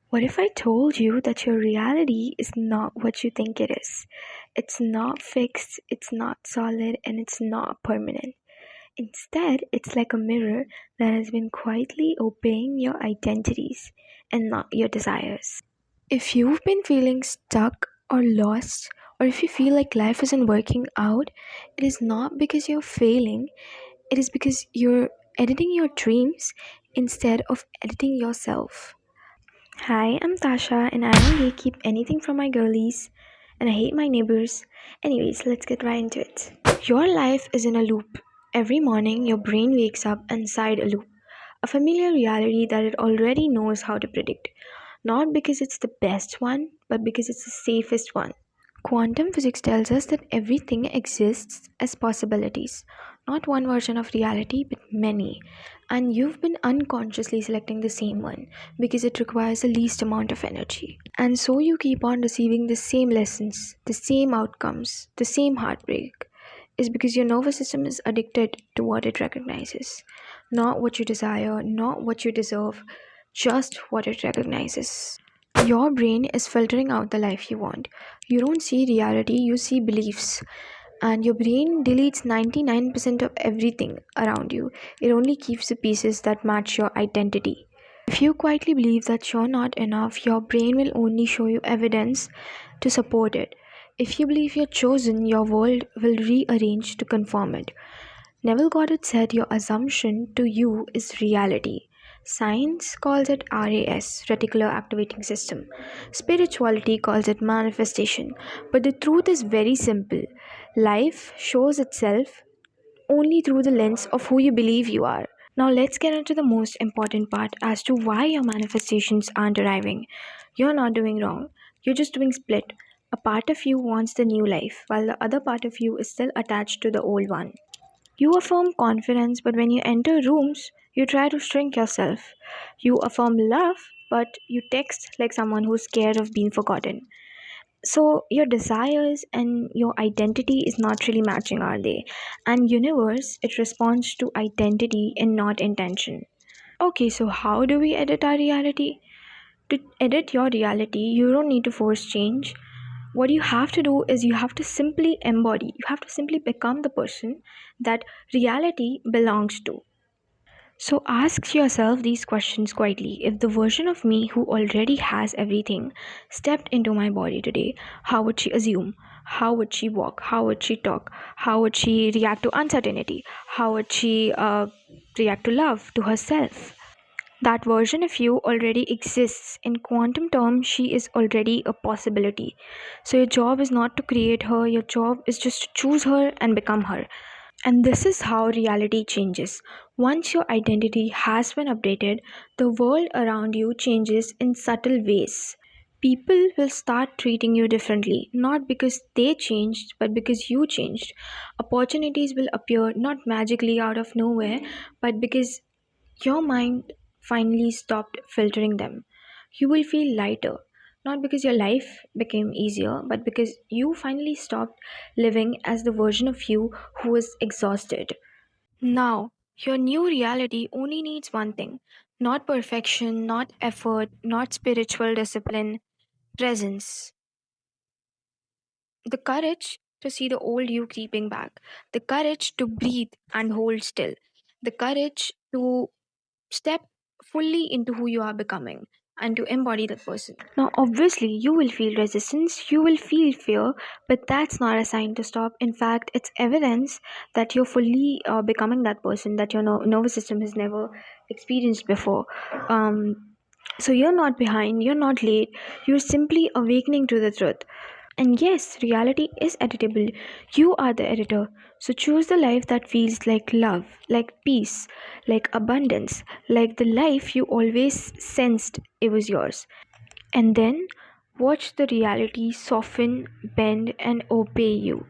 What if I told you that your reality is not what you think it is? It's not fixed, it's not solid, and it's not permanent. Instead, it's like a mirror that has been quietly obeying your identities and not your desires. If you've been feeling stuck or lost, or if you feel like life isn't working out, it is not because you're failing, it is because you're editing your dreams instead of editing yourself. Hi, I'm Tasha, and I don't gatekeep anything from my girlies, and I hate my neighbors. Anyways, let's get right into it. Your life is in a loop. Every morning, your brain wakes up inside a loop, a familiar reality that it already knows how to predict. Not because it's the best one, but because it's the safest one. Quantum physics tells us that everything exists as possibilities, not one version of reality, but many. And you've been unconsciously selecting the same one because it requires the least amount of energy. And so you keep on receiving the same lessons, the same outcomes, the same heartbreak. Is because your nervous system is addicted to what it recognizes. Not what you desire, not what you deserve, just what it recognizes. Your brain is filtering out the life you want. You don't see reality, you see beliefs. And your brain deletes 99% of everything around you. It only keeps the pieces that match your identity. If you quietly believe that you're not enough, your brain will only show you evidence to support it. If you believe you're chosen, your world will rearrange to conform it. Neville Goddard said your assumption to you is reality. Science calls it RAS, reticular activating system. Spirituality calls it manifestation. But the truth is very simple. Life shows itself only through the lens of who you believe you are. Now let's get into the most important part as to why your manifestations aren't arriving. You're not doing wrong. You're just doing split. A part of you wants the new life, while the other part of you is still attached to the old one. You affirm confidence, but when you enter rooms, you try to shrink yourself. You affirm love, but you text like someone who's scared of being forgotten. So your desires and your identity is not really matching, are they? And universe, it responds to identity and not intention. Okay, so how do we edit our reality? To edit your reality, you don't need to force change. What you have to do is you have to simply embody, you have to simply become the person that reality belongs to. So ask yourself these questions quietly. If the version of me who already has everything stepped into my body today, how would she assume? How would she walk? How would she talk? How would she react to uncertainty? How would she react to love, to herself? That version of you already exists. In quantum terms, she is already a possibility. So your job is not to create her, your job is just to choose her and become her. And this is how reality changes. Once your identity has been updated, the world around you changes in subtle ways. People will start treating you differently, not because they changed, but because you changed. Opportunities will appear not magically out of nowhere, but because your mind finally stopped filtering them. You will feel lighter, not because your life became easier, but because you finally stopped living as the version of you who is exhausted. Now, your new reality only needs one thing, not perfection, not effort, not spiritual discipline, presence. The courage to see the old you creeping back, the courage to breathe and hold still, the courage to step fully into who you are becoming and to embody that person. Now, obviously, you will feel resistance, you will feel fear, but that's not a sign to stop. In fact, it's evidence that you're fully becoming that person that your nervous system has never experienced before. So, you're not behind, you're not late, you're simply awakening to the truth. And yes, reality is editable. You are the editor. So choose the life that feels like love, like peace, like abundance, like the life you always sensed it was yours. And then watch the reality soften, bend, and obey you.